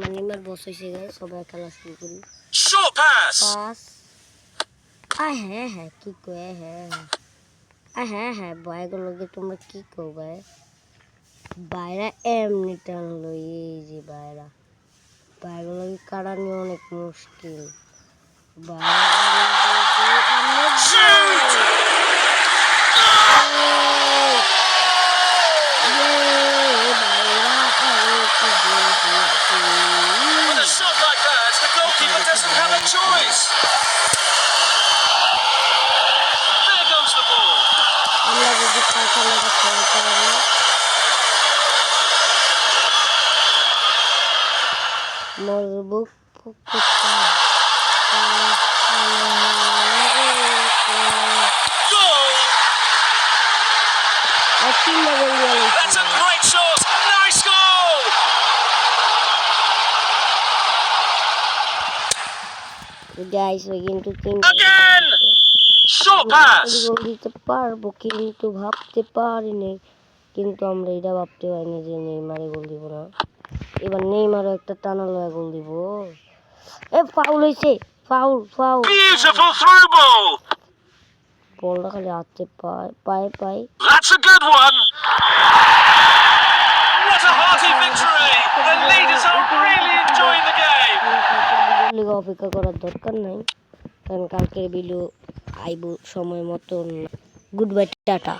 Neymar বস হয়েছে guys, সবাই খেলা শুরু করি। Short pass. পাস হ্যাঁ কি কয় হ্যাঁ বয়গুলোকে তোমরা কি কো ভাই, বাইরা এমনি টানলো, এই যে বাইরগুলোকে কাটানো অনেক মুশকিল। Shoot! With a shot like that, the goalkeeper doesn't have a choice. There goes the ball. আমরা যদি পাঁচালাকে খেলতে পারি, মজবুত Goal! That's a great shot. Nice goal. Guys কিন্তু Again. Short pass. গোল দিতে পারবো, কিন্তু ভাবতে পারিনি, কিন্তু আমরা এটা ভাবতে পারিনি যে নেইমারে গোল দিব না। এবার নেইমারও একটা টানা লয়া গোল দিব। ফাউল হয়েছে, ফাউল। Beautiful through ball. বলটা খালি হাতে পায়। That's a good one. What a hearty victory. The leaders are really enjoying the game. লিগে অপেক্ষা করার দরকার নাই, কারণ কালকের ভিডিও আইব সময় মতো। Good bye, tata.